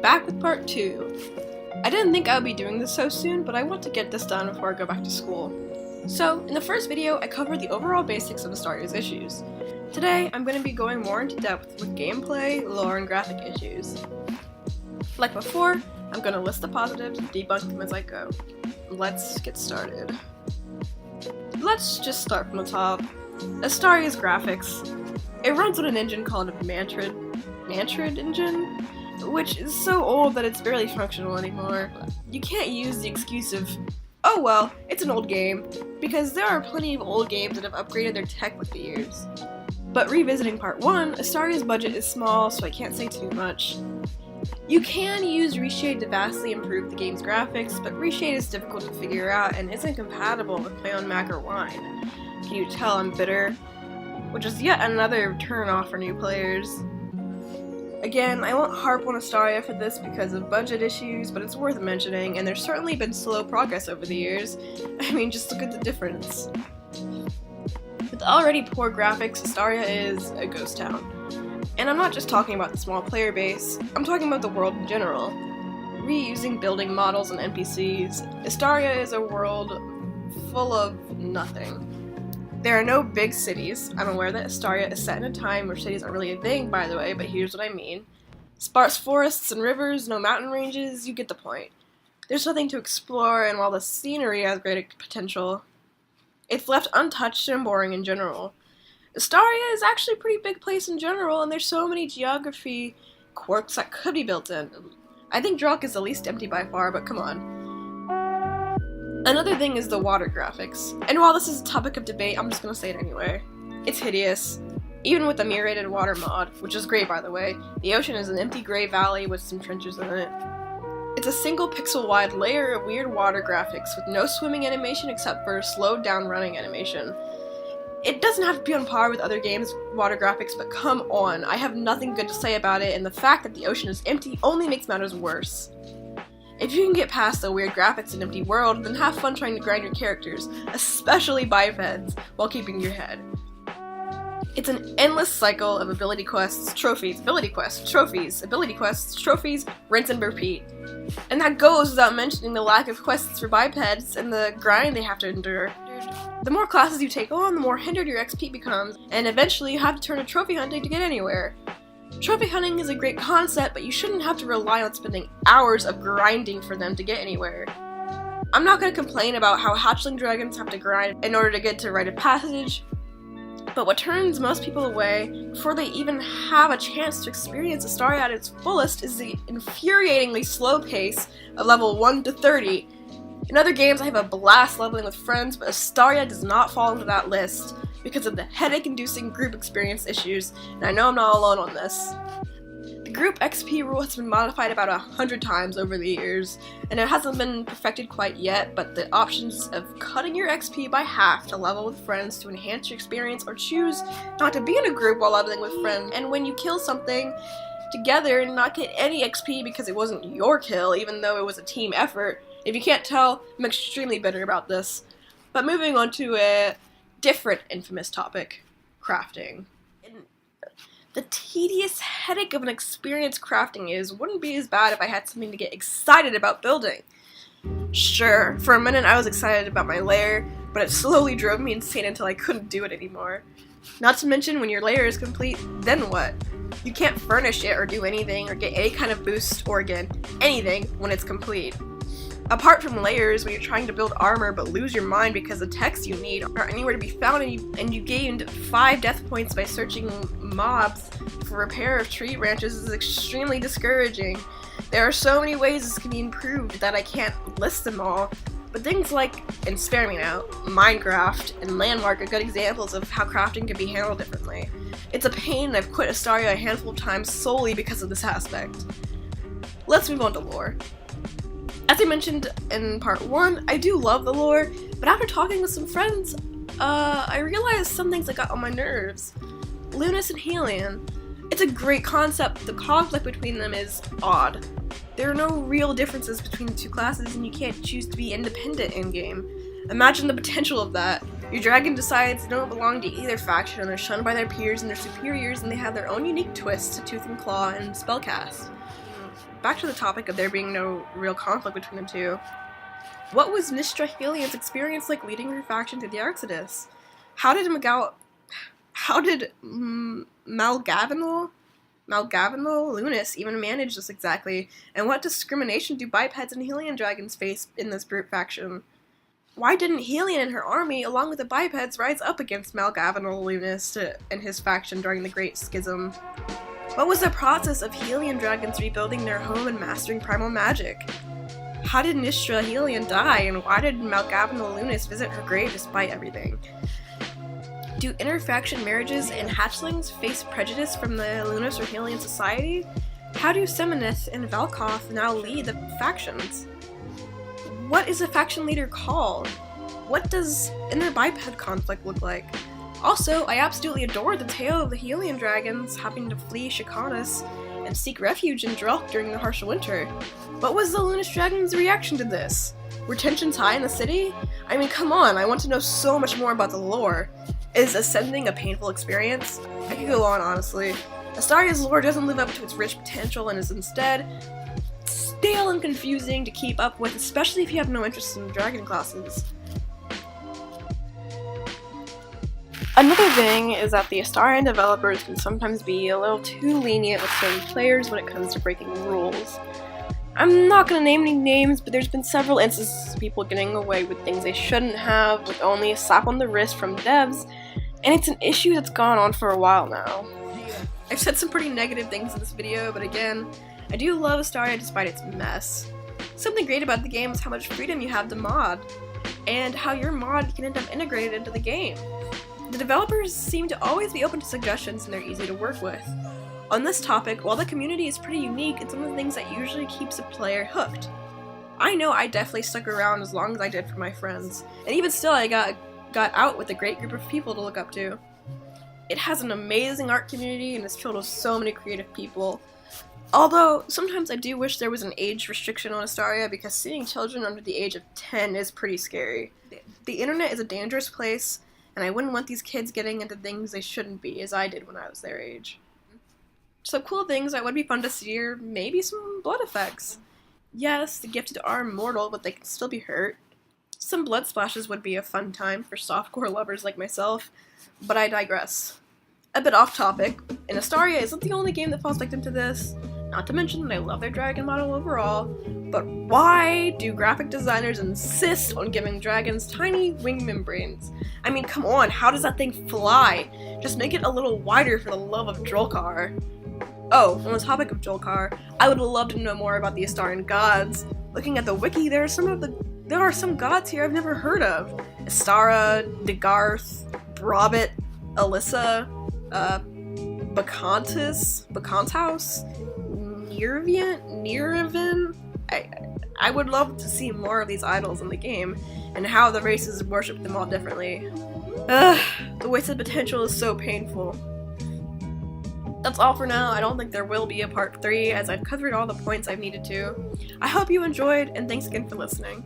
back with part 2. I didn't think I would be doing this so soon, but I want to get this done before I go back to school. So, in the first video, I covered the overall basics of Istaria's issues. Today, I'm going to be going more into depth with gameplay, lore, and graphic issues. Like before, I'm going to list the positives and debunk them as I go. Let's get started. Let's just start from the top. Istaria's graphics. It runs on an engine called a mantrid engine, which is so old that it's barely functional anymore. You can't use the excuse of, oh well, it's an old game, because there are plenty of old games that have upgraded their tech with the years. But revisiting part 1, Istaria's budget is small, so I can't say too much. You can use Reshade to vastly improve the game's graphics, but Reshade is difficult to figure out and isn't compatible with my own Mac or Wine. Can you tell I'm bitter? Which is yet another turn-off for new players. Again, I won't harp on Istaria for this because of budget issues, but it's worth mentioning, and there's certainly been slow progress over the years. I mean, just look at the difference. With already poor graphics, Istaria is a ghost town. And I'm not just talking about the small player base, I'm talking about the world in general. Reusing building models and NPCs, Istaria is a world full of nothing. There are no big cities. I'm aware that Istaria is set in a time where cities aren't really a thing, by the way, but here's what I mean. Sparse forests and rivers, no mountain ranges, you get the point. There's nothing to explore, and while the scenery has great potential, it's left untouched and boring in general. Istaria is actually a pretty big place in general, and there's so many geography quirks that could be built in. I think Drunk is the least empty by far, but come on. Another thing is the water graphics, and while this is a topic of debate, I'm just gonna say it anyway. It's hideous, even with the murated water mod, which is great by the way. The ocean is an empty gray valley with some trenches in it. It's a single pixel wide layer of weird water graphics with no swimming animation except for slowed down running animation. It doesn't have to be on par with other games' water graphics, but come on, I have nothing good to say about it, and the fact that the ocean is empty only makes matters worse. If you can get past the weird graphics in an empty world, then have fun trying to grind your characters, especially bipeds, while keeping your head. It's an endless cycle of ability quests, trophies, ability quests, trophies, ability quests, trophies, rinse and repeat. And that goes without mentioning the lack of quests for bipeds and the grind they have to endure. The more classes you take on, the more hindered your XP becomes, and eventually you have to turn to trophy hunting to get anywhere. Trophy hunting is a great concept, but you shouldn't have to rely on spending hours of grinding for them to get anywhere. I'm not going to complain about how hatchling dragons have to grind in order to get to rite of passage, but what turns most people away before they even have a chance to experience Istaria at its fullest is the infuriatingly slow pace of level 1 to 30. In other games I have a blast leveling with friends, but Istaria does not fall into that list because of the headache-inducing group experience issues, and I know I'm not alone on this. The group XP rule has been modified about 100 times over the years, and it hasn't been perfected quite yet, but the options of cutting your XP by half to level with friends to enhance your experience, or choose not to be in a group while leveling with friends, and when you kill something together and not get any XP because it wasn't your kill, even though it was a team effort. If you can't tell, I'm extremely bitter about this. But moving on to a different infamous topic, crafting. And the tedious headache of an experience crafting wouldn't be as bad if I had something to get excited about building. Sure, for a minute I was excited about my lair, but it slowly drove me insane until I couldn't do it anymore. Not to mention, when your lair is complete, then what? You can't furnish it or do anything or get any kind of boost or again, anything when it's complete. Apart from layers, when you're trying to build armor but lose your mind because the texts you need aren't anywhere to be found, and you gained 5 death points by searching mobs for repair of tree branches is extremely discouraging. There are so many ways this can be improved that I can't list them all, but things like, and spare me now, Minecraft and Landmark are good examples of how crafting can be handled differently. It's a pain, and I've quit Istaria a handful of times solely because of this aspect. Let's move on to lore. As I mentioned in part 1, I do love the lore, but after talking with some friends, I realized some things that got on my nerves. Lunus and helian. It's a great concept, but the conflict between them is odd. There are no real differences between the two classes, and you can't choose to be independent in-game. Imagine the potential of that. Your dragon decides they don't belong to either faction, and they're shunned by their peers and their superiors, and they have their own unique twists to Tooth and Claw and Spellcast. back to the topic of there being no real conflict between the two. What was Nistra Helian's experience like leading her faction through the Exodus? How did Malgavinal Lunus even manage this exactly? And what discrimination do bipeds and Helian dragons face in this brute faction? Why didn't Helian and her army, along with the bipeds, rise up against Malgavinal Lunus and his faction during the Great Schism? What was the process of Helian dragons rebuilding their home and mastering primal magic? How did Nistra Helian die, and why did Malgavinal Lunus visit her grave despite everything? Do interfaction marriages and hatchlings face prejudice from the Lunus or Helian society? How do Semenith and Valkoth now lead the factions? What is a faction leader called? What does inner biped conflict look like? Also, I absolutely adore the tale of the Helian dragons having to flee Shikanis and seek refuge in Drelk during the harsh winter. What was the Lunus dragons' reaction to this? Were tensions high in the city? I mean, come on, I want to know so much more about the lore. Is ascending a painful experience? I could go on, honestly. Istaria's lore doesn't live up to its rich potential and is instead stale and confusing to keep up with, especially if you have no interest in dragon classes. Another thing is that the Istarian developers can sometimes be a little too lenient with certain players when it comes to breaking rules. I'm not gonna name any names, but there's been several instances of people getting away with things they shouldn't have with only a slap on the wrist from devs, and it's an issue that's gone on for a while now. I've said some pretty negative things in this video, but again, I do love Istaria despite its mess. Something great about the game is how much freedom you have to mod, and how your mod can end up integrated into the game. The developers seem to always be open to suggestions and they're easy to work with. On this topic, while the community is pretty unique, it's one of the things that usually keeps a player hooked. I know I definitely stuck around as long as I did for my friends, and even still I got out with a great group of people to look up to. It has an amazing art community and is filled with so many creative people. Although, sometimes I do wish there was an age restriction on Istaria because seeing children under the age of 10 is pretty scary. The internet is a dangerous place, and I wouldn't want these kids getting into things they shouldn't be, as I did when I was their age. Some cool things that would be fun to see are maybe some blood effects. Yes, the gifted are immortal, but they can still be hurt. Some blood splashes would be a fun time for softcore lovers like myself, but I digress. A bit off topic, and Istaria isn't the only game that falls victim to this, not to mention that I love their dragon model overall, but why do graphic designers insist on giving dragons tiny wing membranes? I mean, come on, how does that thing fly? Just make it a little wider for the love of Drolkar. Oh, on the topic of Drolkar, I would love to know more about the Istarian gods. Looking at the wiki, there are some gods here I've never heard of. Istara, Degarth, Brabit, Alyssa, Bacantus, Nirvin. I would love to see more of these idols in the game, and how the races worship them all differently. The wasted potential is so painful. That's all for now. I don't think there will be a part 3, as I've covered all the points I've needed to. I hope you enjoyed, and thanks again for listening.